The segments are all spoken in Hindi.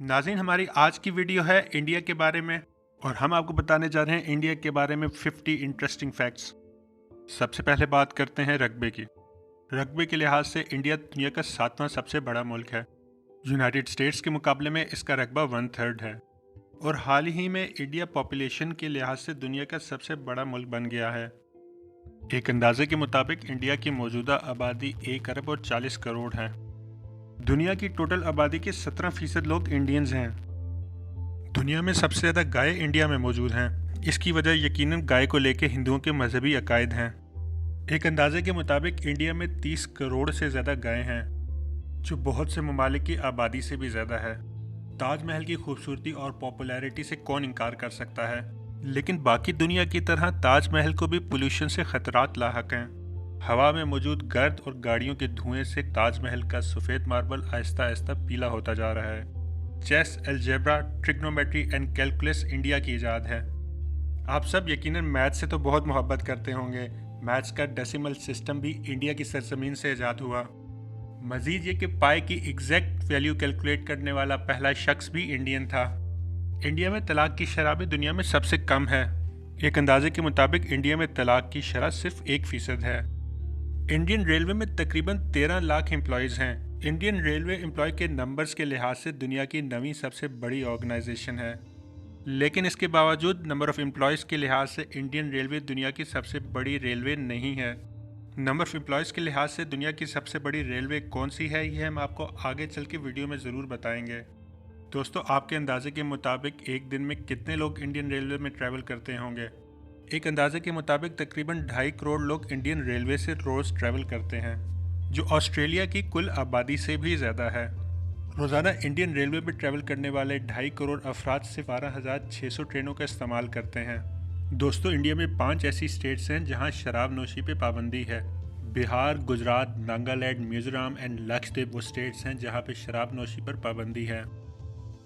नाज़रीन, हमारी आज की वीडियो है इंडिया के बारे में और हम आपको बताने जा रहे हैं इंडिया के बारे में 50 इंटरेस्टिंग फैक्ट्स। सबसे पहले बात करते हैं रकबे की। रकबे के लिहाज से इंडिया दुनिया का 7वां सबसे बड़ा मुल्क है। यूनाइटेड स्टेट्स के मुकाबले में इसका रकबा 1/3 है और हाल ही में इंडिया पॉपुलेशन के लिहाज से दुनिया का सबसे बड़ा मुल्क बन गया है। एक अंदाजे के मुताबिक इंडिया की मौजूदा आबादी 1 अरब और 40 करोड़ है। दुनिया की टोटल आबादी के 17% लोग इंडियंस हैं। दुनिया में सबसे ज़्यादा गाय इंडिया में मौजूद हैं। इसकी वजह यकीनन गाय को लेकर हिंदुओं के मजहबी अकायद हैं। एक अंदाजे के मुताबिक इंडिया में 30 करोड़ से ज़्यादा गायें हैं, जो बहुत से ममालिक की आबादी से भी ज़्यादा है। ताजमहल की खूबसूरती और पॉपुलैरिटी से कौन इनकार कर सकता है, लेकिन बाकी दुनिया की तरह ताजमहल को भी पोल्यूशन से खतरात लाहक हैं। हवा में मौजूद गर्द और गाड़ियों के धुएं से ताजमहल का सफ़ेद मार्बल आहिस्ता आहिस्ता पीला होता जा रहा है। Chess, algebra, trigonometry and calculus India की इजाद है। आप सब यकीनन मैथ से तो बहुत मोहब्बत करते होंगे। मैथ्स का डेसिमल सिस्टम भी इंडिया की सरजमीन से ईजाद हुआ। मजीद ये कि पाई की एग्जैक्ट वैल्यू कैलकुलेट करने वाला पहला शख्स भी इंडियन था। इंडिया में तलाक की शरह भी दुनिया में सबसे कम है। एक अंदाजे के मुताबिक इंडिया में तलाक की शरह सिर्फ 1% है। इंडियन रेलवे में तकरीबन 13 लाख एम्प्लॉयज़ हैं। इंडियन रेलवे एम्प्लॉय के नंबर्स के लिहाज से दुनिया की 9वीं सबसे बड़ी ऑर्गेनाइजेशन है, लेकिन इसके बावजूद नंबर ऑफ़ एम्प्लॉयज़ के लिहाज से इंडियन रेलवे दुनिया की सबसे बड़ी रेलवे नहीं है। नंबर ऑफ़ एम्प्लॉयज़ के लिहाज से दुनिया की सबसे बड़ी रेलवे कौन सी है, यह हम आपको आगे चल के वीडियो में ज़रूर बताएंगे। दोस्तों, आपके अंदाजे के मुताबिक एक दिन में कितने लोग इंडियन रेलवे में ट्रैवल करते होंगे? एक अंदाजे के मुताबिक तकरीबन 2.5 करोड़ लोग इंडियन रेलवे से रोज़ ट्रैवल करते हैं, जो ऑस्ट्रेलिया की कुल आबादी से भी ज़्यादा है। रोज़ाना इंडियन रेलवे में ट्रैवल करने वाले 2.5 करोड़ अफराद से 12,600 ट्रेनों का इस्तेमाल करते हैं। दोस्तों, इंडिया में 5 ऐसी स्टेट्स हैं जहां शराब नोशी पे पाबंदी है। बिहार, गुजरात, नागालैंड, मिजोरम एंड लक्षद्वीप वो स्टेट्स हैं जहां पे शराब नोशी पर पाबंदी है।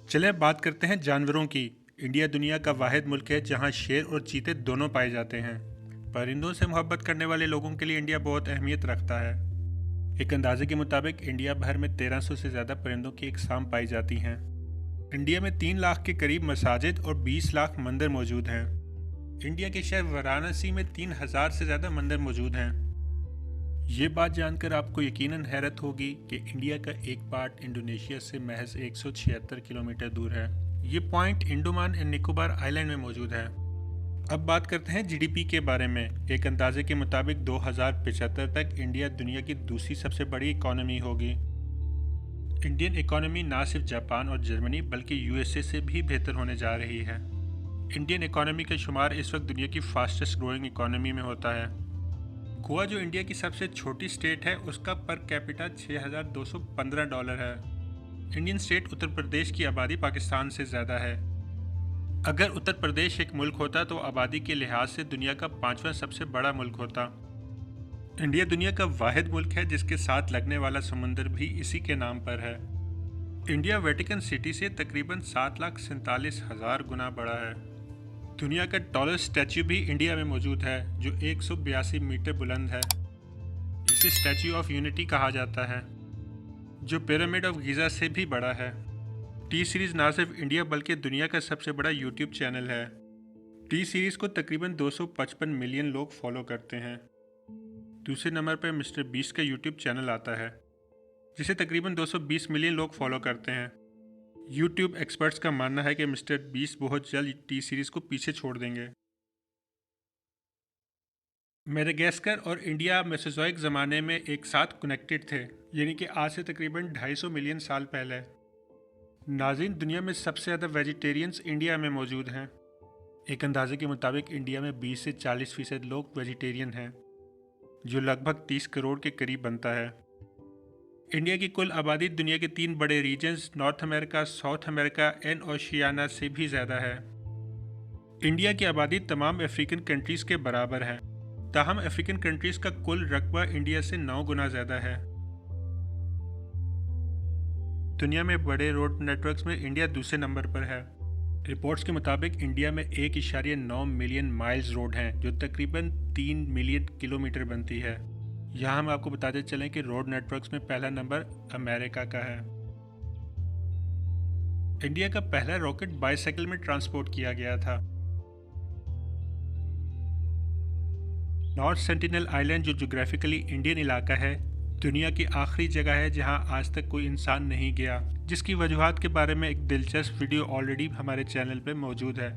चलें बात करते हैं जानवरों की। इंडिया दुनिया का वाहिद मुल्क है जहां शेर और चीते दोनों पाए जाते हैं। परिंदों से मोहब्बत करने वाले लोगों के लिए इंडिया बहुत अहमियत रखता है। एक अंदाजे के मुताबिक इंडिया भर में 1300 से ज़्यादा परिंदों की इकसाम पाई जाती हैं। इंडिया में 3 लाख के करीब मसाजिद और 20 लाख मंदिर मौजूद हैं। इंडिया के शहर वाराणसी में 3000 से ज़्यादा मंदिर मौजूद हैं। ये बात जानकर आपको यकीनन हैरत होगी कि इंडिया का एक पार्ट इंडोनेशिया से महज 176 किलोमीटर दूर है। ये point Andaman and Nicobar island में मौजूद है। अब बात करते हैं जीडीपी के बारे में। एक अंदाजे के मुताबिक 2075 तक इंडिया दुनिया की दूसरी सबसे बड़ी इकोनॉमी होगी। इंडियन इकोनॉमी ना सिर्फ जापान और जर्मनी बल्कि यूएसए से भी बेहतर होने जा रही है। इंडियन इकोनॉमी का शुमार इस वक्त दुनिया की फास्टेस्ट ग्रोइंग इकोनॉमी में होता है। गोवा, जो इंडिया की सबसे छोटी स्टेट है, उसका पर कैपिटा $6,215 है। इंडियन स्टेट उत्तर प्रदेश की आबादी पाकिस्तान से ज़्यादा है। अगर उत्तर प्रदेश एक मुल्क होता तो आबादी के लिहाज से दुनिया का 5वां सबसे बड़ा मुल्क होता। इंडिया दुनिया का वाहिद मुल्क है जिसके साथ लगने वाला समुंदर भी इसी के नाम पर है। इंडिया वेटिकन सिटी से तकरीबन 7,47,000 गुना बड़ा है। दुनिया का टॉलेस्ट स्टैच्यू भी इंडिया में मौजूद है, जो 182 मीटर बुलंद है। इसे स्टैच्यू ऑफ यूनिटी कहा जाता है, जो पिरामिड ऑफ गीज़ा से भी बड़ा है। टी सीरीज़ ना सिर्फ इंडिया बल्कि दुनिया का सबसे बड़ा यूट्यूब चैनल है। टी सीरीज़ को तकरीबन 255 मिलियन लोग फॉलो करते हैं। दूसरे नंबर पर मिस्टर बीस्ट का यूट्यूब चैनल आता है, जिसे तकरीबन 220 मिलियन लोग फॉलो करते हैं। यूट्यूब एक्सपर्ट्स का मानना है कि मिस्टर बीस्ट बहुत जल्द टी सीरीज़ को पीछे छोड़ देंगे। मेडागास्कर और इंडिया मेसोजोइक ज़माने में एक साथ कनेक्टेड थे, यानी कि आज से तकरीबन 250 मिलियन साल पहले। नाज़रीन, दुनिया में सबसे ज़्यादा वेजिटेरियंस इंडिया में मौजूद हैं। एक अंदाजे के मुताबिक इंडिया में 20 से 40% लोग वेजिटेरियन हैं, जो लगभग 30 करोड़ के करीब बनता है। इंडिया की कुल आबादी दुनिया के 3 बड़े regions North America, South America and Oceania से भी ज़्यादा है। इंडिया की आबादी तमाम अफ्रीकन कंट्रीज़ के बराबर है, ताहम अफ्रीकन कंट्रीज़ का कुल रकबा इंडिया से 9 गुना ज़्यादा है। दुनिया में बड़े रोड नेटवर्क्स में इंडिया दूसरे नंबर पर है। रिपोर्ट्स के मुताबिक इंडिया में 1.9 मिलियन माइल्स रोड हैं, जो तकरीबन 3 मिलियन किलोमीटर बनती है। यहाँ हम आपको बताते चलें कि रोड नेटवर्क्स में पहला नंबर अमेरिका का है। इंडिया का पहला रॉकेट बाईसाइकिल में ट्रांसपोर्ट किया गया था। नॉर्थ सेंटिनल आइलैंड जो ज्योग्राफिकली इंडियन इलाका है, दुनिया की आखिरी जगह है जहां आज तक कोई इंसान नहीं गया, जिसकी वजूहात के बारे में एक दिलचस्प वीडियो ऑलरेडी हमारे चैनल पे मौजूद है।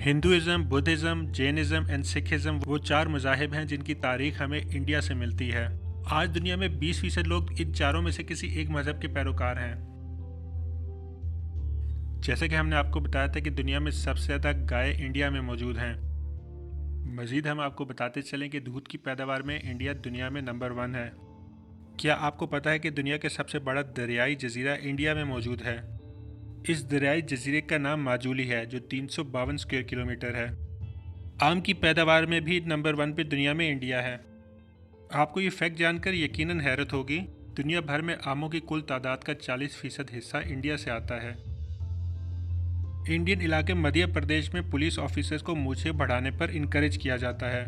Hinduism, Buddhism, Jainism and Sikhism वो 4 मज़ाहिब हैं जिनकी तारीख हमें इंडिया से मिलती है। आज दुनिया में 20% लोग इन चारों में से किसी एक मज़हब के पैरोकार हैं। जैसे कि हमने आपको बताया था कि दुनिया में सबसे ज़्यादा गाय इंडिया में मौजूद हैं। मज़ीद हम आपको बताते चलें कि दूध की पैदावार में इंडिया दुनिया में नंबर 1 है। क्या आपको पता है कि दुनिया के सबसे बड़ा दरियाई जजीरा इंडिया में मौजूद है? इस दरियाई जजीरे का नाम माजुली है, जो 352 स्क्वायर किलोमीटर है। आम की पैदावार में भी नंबर 1 पे दुनिया में इंडिया है। आपको ये फैक्ट जानकर यकीनन हैरत होगी, दुनिया भर में आमों की कुल तादाद का 40% हिस्सा इंडिया से आता है। इंडियन इलाके मध्य प्रदेश में पुलिस ऑफिसर्स को मूछें बढ़ाने पर इनकरेज किया जाता है।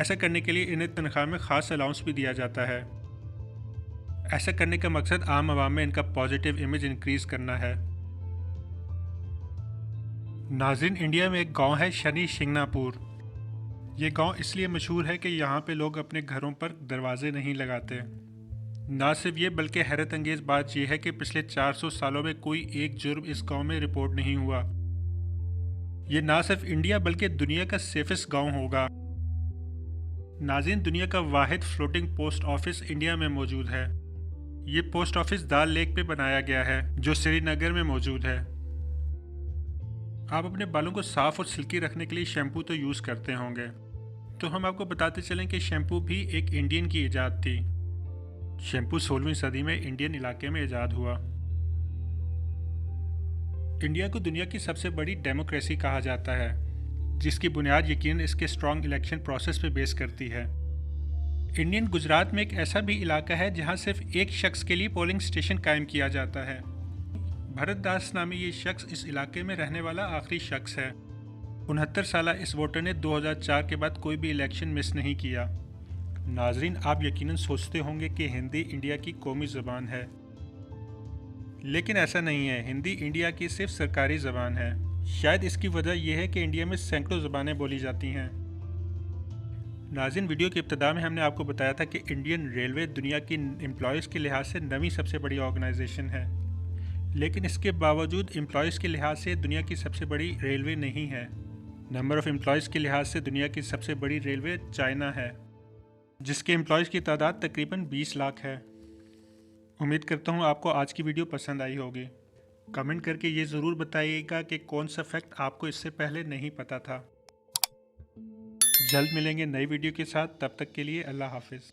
ऐसा करने के लिए इन्हें तनख्वाह में ख़ास अलाउंस भी दिया जाता है। ऐसा करने का मकसद आम आवाम में इनका पॉजिटिव इमेज इंक्रीज करना है। नाज़रीन, इंडिया में एक गांव है शनि शिंगनापुर। ये गांव इसलिए मशहूर है कि यहाँ पे लोग अपने घरों पर दरवाजे नहीं लगाते। ना सिर्फ ये, बल्कि हैरत अंगेज़ बात यह है कि पिछले 400 सालों में कोई एक जुर्म इस गांव में रिपोर्ट नहीं हुआ। ये ना सिर्फ इंडिया बल्कि दुनिया का सेफेस्ट गांव होगा। नाज़रीन, दुनिया का वाहिद फ्लोटिंग पोस्ट ऑफिस इंडिया में मौजूद है। ये पोस्ट ऑफिस दाल लेक पे बनाया गया है, जो श्रीनगर में मौजूद है। आप अपने बालों को साफ और सिल्की रखने के लिए शैम्पू तो यूज़ करते होंगे, तो हम आपको बताते चलें कि शैम्पू भी एक इंडियन की ईजाद थी। शैम्पू 16वीं सदी में इंडियन इलाके में ईजाद हुआ। इंडिया को दुनिया की सबसे बड़ी डेमोक्रेसी कहा जाता है, जिसकी बुनियाद यकीनन इसके स्ट्रॉन्ग इलेक्शन प्रोसेस पे बेस करती है। इंडियन गुजरात में एक ऐसा भी इलाका है जहां सिर्फ एक शख्स के लिए पोलिंग स्टेशन कायम किया जाता है। भरत दास नामी ये शख्स इस इलाके में रहने वाला आखिरी शख्स है। 69 साला इस वोटर ने 2004 के बाद कोई भी इलेक्शन मिस नहीं किया। नाजरीन, आप यकीनन सोचते होंगे कि हिंदी इंडिया की कौमी ज़बान है, लेकिन ऐसा नहीं है। हिंदी इंडिया की सिर्फ सरकारी ज़बान है। शायद इसकी वजह यह है कि इंडिया में सैकड़ों ज़बानें बोली जाती हैं। नाज़रीन, वीडियो की इब्तिदा में हमने आपको बताया था कि इंडियन रेलवे दुनिया की एम्प्लॉयज़ के लिहाज से 9वीं सबसे बड़ी ऑर्गेनाइजेशन है, लेकिन इसके बावजूद एम्प्लॉयज़ के लिहाज से दुनिया की सबसे बड़ी रेलवे नहीं है। नंबर ऑफ़ एम्प्लॉयज़ के लिहाज से दुनिया की सबसे बड़ी रेलवे चाइना है, जिसके एम्प्लॉयज़ की तादाद तकरीबन 20 लाख है। उम्मीद करता हूँ आपको आज की वीडियो पसंद आई होगी। कमेंट करके ये ज़रूर बताइएगा कि कौन सा फैक्ट आपको इससे पहले नहीं पता था। जल्द मिलेंगे नई वीडियो के साथ, तब तक के लिए अल्लाह हाफिज़।